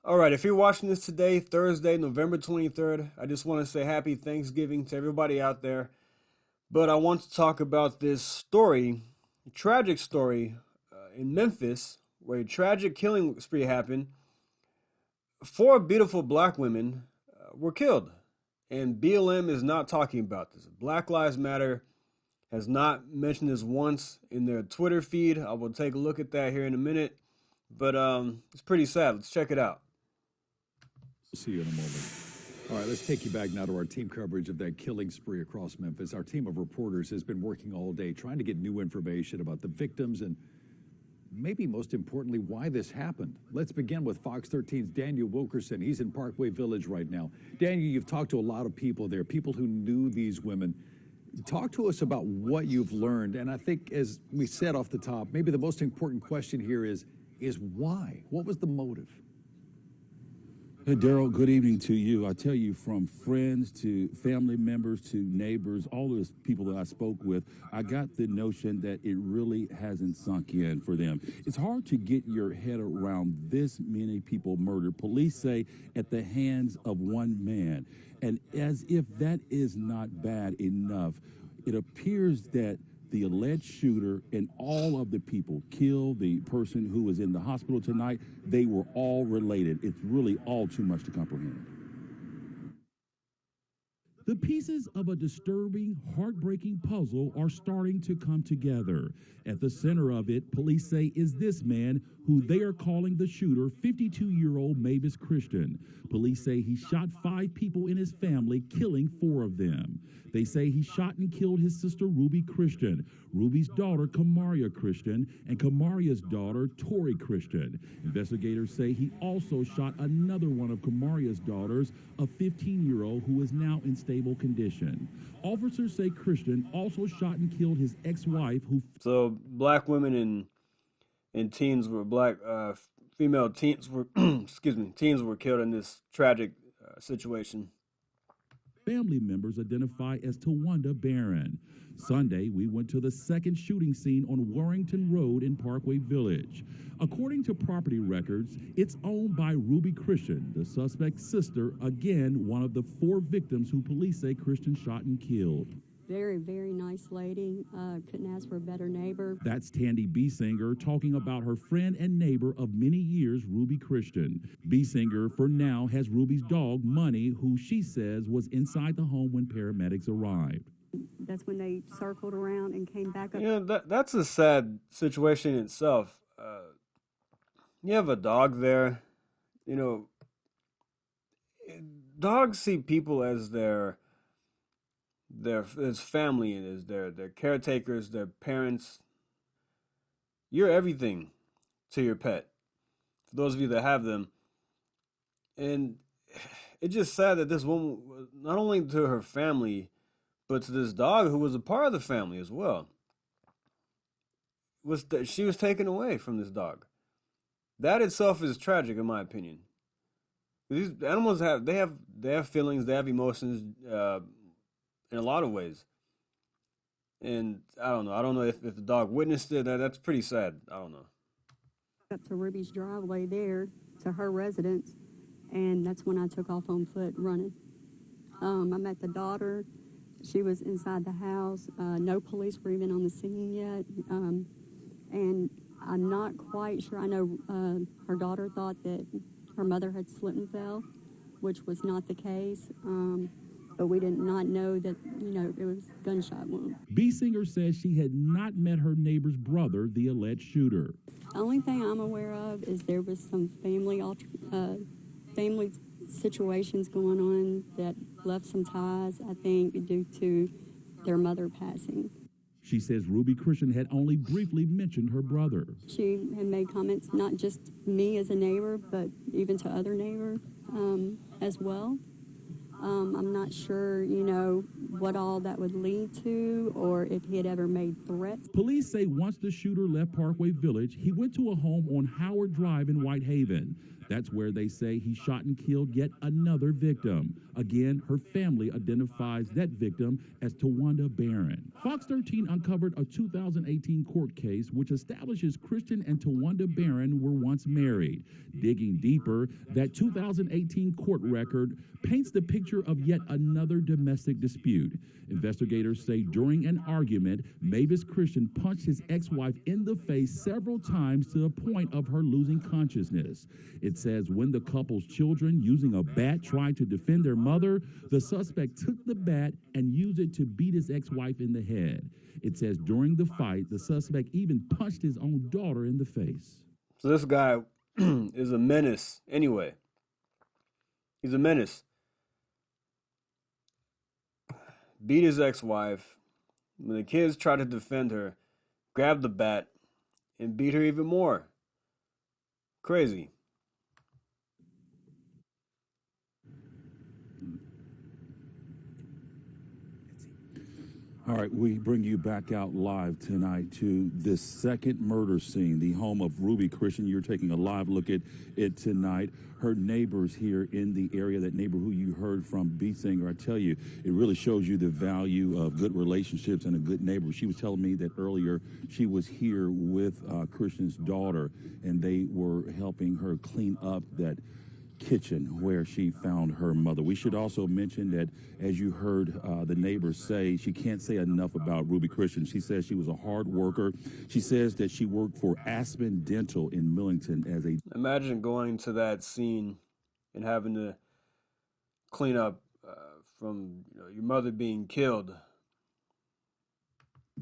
All right, if you're watching this today, Thursday, November 23rd, I just want to say happy Thanksgiving to everybody out there. But I want to talk about this story, a tragic story in Memphis, where a tragic killing spree happened. Four beautiful black women were killed, and BLM is not talking about this. Black Lives Matter has not mentioned this once in their Twitter feed. I will take a look at that here in a minute, but it's pretty sad. Let's check it out. See you in a moment. All right, let's take you back now to our team coverage of that killing spree across Memphis. Our team of reporters has been working all day trying to get new information about the victims and maybe most importantly, why this happened. Let's begin with Fox 13's Daniel Wilkerson. He's in Parkway Village right now. Daniel, you've talked to a lot of people there, people who knew these women. Talk to us about what you've learned. And I think, as we said off the top, maybe the most important question here is why? What was the motive? Hey, Daryl, good evening to you. I tell you, from friends to family members to neighbors, all those people that I spoke with, I got the notion that it really hasn't sunk in for them. It's hard to get your head around this many people murdered. Police say at the hands of one man. And as if that is not bad enough, it appears that the alleged shooter and all of the people killed, the person who was in the hospital tonight, they were all related. It's really all too much to comprehend. The pieces of a disturbing, heartbreaking puzzle are starting to come together. At the center of it, police say, is this man who they are calling the shooter, 52-year-old Memphis Christian. Police say he shot 5 people in his family, killing 4 of them. They say he shot and killed his sister, Ruby Christian, Ruby's daughter, Kamaria Christian, and Kamaria's daughter, Tori Christian. Investigators say he also shot another one of Kamaria's daughters, a 15-year-old who is now in stable condition. Officers say Christian also shot and killed his ex-wife, who... So black women and teens were female teens were, teens were killed in this tragic situation. Family members identify as Tawanda Barron. Sunday, we went to the second shooting scene on Warrington Road in Parkway Village. According to property records, it's owned by Ruby Christian, the suspect's sister, again, one of the 4 victims who police say Christian shot and killed. Very, very nice lady. Couldn't ask for a better neighbor. That's Tandy Biesinger talking about her friend and neighbor of many years, Ruby Christian. Biesinger, for now, has Ruby's dog, Money, who she says was inside the home when paramedics arrived. That's when they circled around and came back up. You know, that's a sad situation in itself. You have a dog there. You know, dogs see people as their as family, as their caretakers, their parents. You're everything to your pet, for those of you that have them. And it's just sad that this woman, not only to her family, but to this dog who was a part of the family as well, she was taken away from this dog. That itself is tragic, in my opinion. These animals have feelings, they have emotions, in a lot of ways. And I don't know if the dog witnessed it. That's pretty sad. I don't know. Up to Ruby's driveway there to her residence, and that's when I took off on foot running. I met the daughter. She was inside the house. No police were even on the scene yet. And I'm not quite sure. I know her daughter thought that her mother had slipped and fell, which was not the case. But we did not know that, it was a gunshot wound. Biesinger says she had not met her neighbor's brother, the alleged shooter. The only thing I'm aware of is there was some family situations going on that left some ties, I think, due to their mother passing. She says Ruby Christian had only briefly mentioned her brother. She had made comments, not just me as a neighbor, but even to other neighbors as well. I'm not sure, what all that would lead to or if he had ever made threats. Police say once the shooter left Parkway Village, he went to a home on Howard Drive in Whitehaven. That's where they say he shot and killed yet another victim. Again, her family identifies that victim as Tawanda Barron. Fox 13 uncovered a 2018 court case which establishes Christian and Tawanda Barron were once married. Digging deeper, that 2018 court record paints the picture of yet another domestic dispute. Investigators say during an argument, Mavis Christian punched his ex-wife in the face several times to the point of her losing consciousness. It says when the couple's children, using a bat, tried to defend their mother, the suspect took the bat and used it to beat his ex-wife in the head. It says during the fight, the suspect even punched his own daughter in the face. So this guy is a menace anyway. He's a menace. Beat his ex-wife. When the kids tried to defend her, grabbed the bat and beat her even more. Crazy. All right, we bring you back out live tonight to this second murder scene, the home of Ruby Christian. You're taking a live look at it tonight. Her neighbors here in the area, that neighbor who you heard from, B Singer, I tell you, it really shows you the value of good relationships and a good neighbor. She was telling me that earlier she was here with Christian's daughter, and they were helping her clean up that kitchen where she found her mother. We should also mention that, as you heard the neighbors say, she can't say enough about Ruby Christian. She says she was a hard worker. She says that she worked for Aspen Dental in Millington as a... Imagine going to that scene and having to clean up from your mother being killed.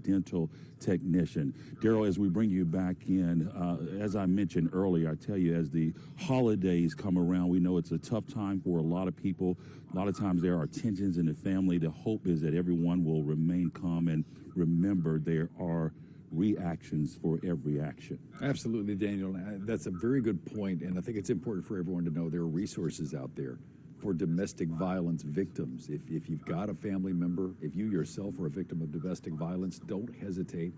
Dental technician. Daryl, as we bring you back in, as I mentioned earlier, I tell you, as the holidays come around, we know it's a tough time for a lot of people. A lot of times there are tensions in the family. The hope is that everyone will remain calm and remember there are reactions for every action. Absolutely, Daniel. That's a very good point, and I think it's important for everyone to know there are resources out there for domestic violence victims. If you've got a family member, if you yourself are a victim of domestic violence, don't hesitate.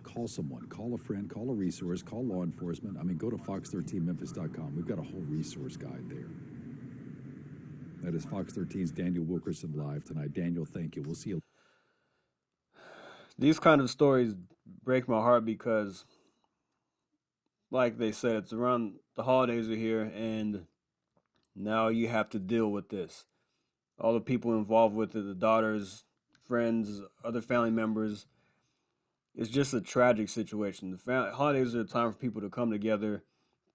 Call someone, call a friend, call a resource, call law enforcement. I mean, go to fox13memphis.com. We've got a whole resource guide there. That is Fox 13's Daniel Wilkerson live tonight. Daniel, thank you. We'll see you. These kind of stories break my heart because, like they said, it's around the holidays are here, and now you have to deal with this. All the people involved with it, the daughters, friends, other family members. It's just a tragic situation. The holidays are a time for people to come together,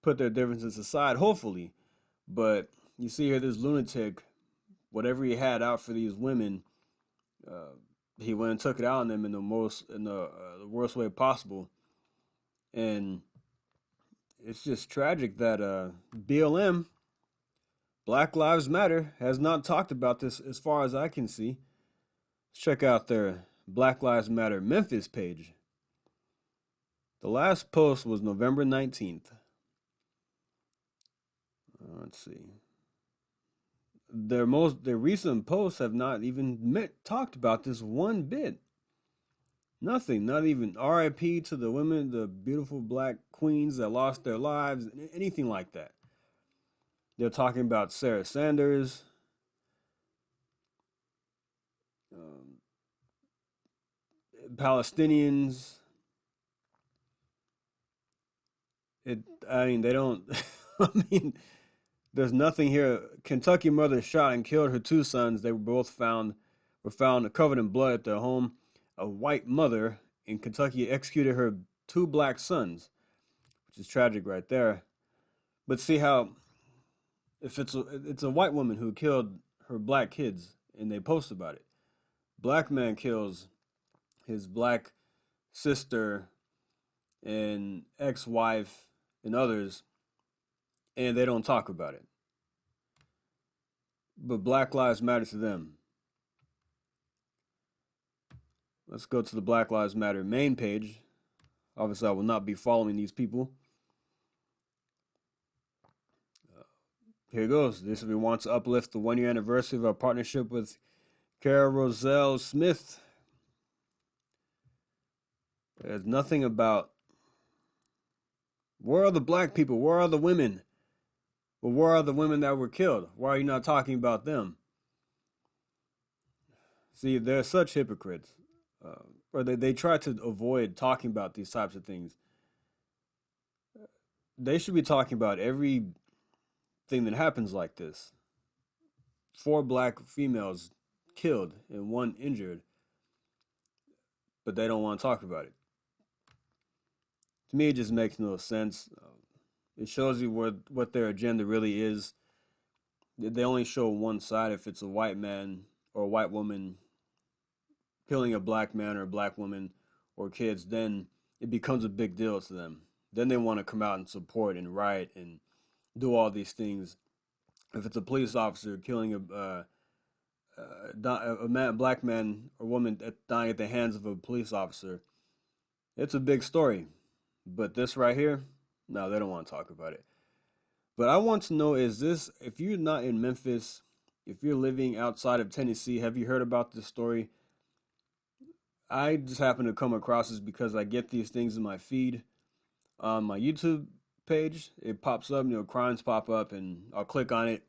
put their differences aside, hopefully. But you see here, this lunatic, whatever he had out for these women, he went and took it out on them in the worst way possible. And it's just tragic that BLM, Black Lives Matter, has not talked about this as far as I can see. Let's check out their Black Lives Matter Memphis page. The last post was November 19th. Let's see. Their recent posts have not even talked about this one bit. Nothing, not even RIP to the women, the beautiful black queens that lost their lives, anything like that. They're talking about Sarah Sanders, Palestinians. They don't. I mean, there's nothing here. Kentucky mother shot and killed her two sons. They were found covered in blood at their home. A white mother in Kentucky executed her two black sons, which is tragic right there. But see how, if it's a white woman who killed her black kids and they post about it. Black man kills his black sister and ex-wife and others, and they don't talk about it. But Black Lives Matter to them. Let's go to the Black Lives Matter main page. Obviously, I will not be following these people. Here goes. This we want to uplift the 1-year anniversary of our partnership with Cara Roselle Smith. There's nothing about where are the black people? Where are the women? But where are the women that were killed? Why are you not talking about them? See, they're such hypocrites. Or they try to avoid talking about these types of things. They should be talking about everything that happens like this. 4 black females killed and 1 injured, but they don't want to talk about it. To me, it just makes no sense. It shows you what their agenda really is. They only show one side. If it's a white man or a white woman killing a black man or a black woman or kids, then it becomes a big deal to them. Then they want to come out and support and riot and do all these things. If it's a police officer killing a man, black man or woman dying at the hands of a police officer, it's a big story. But this right here, no, they don't want to talk about it. But I want to know, is this, if you're not in Memphis, if you're living outside of Tennessee, have you heard about this story? I just happen to come across this because I get these things in my feed on my YouTube page. It pops up, crimes pop up, and I'll click on it.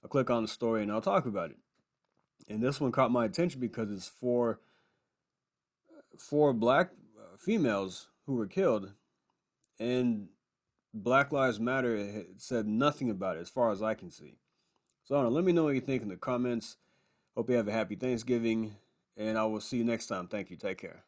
I'll click on the story and I'll talk about it. And this one caught my attention because it's four black females who were killed, and Black Lives Matter said nothing about it as far as I can see. So I don't know, let me know what you think in the comments. Hope you have a happy Thanksgiving, and I will see you next time. Thank you. Take care.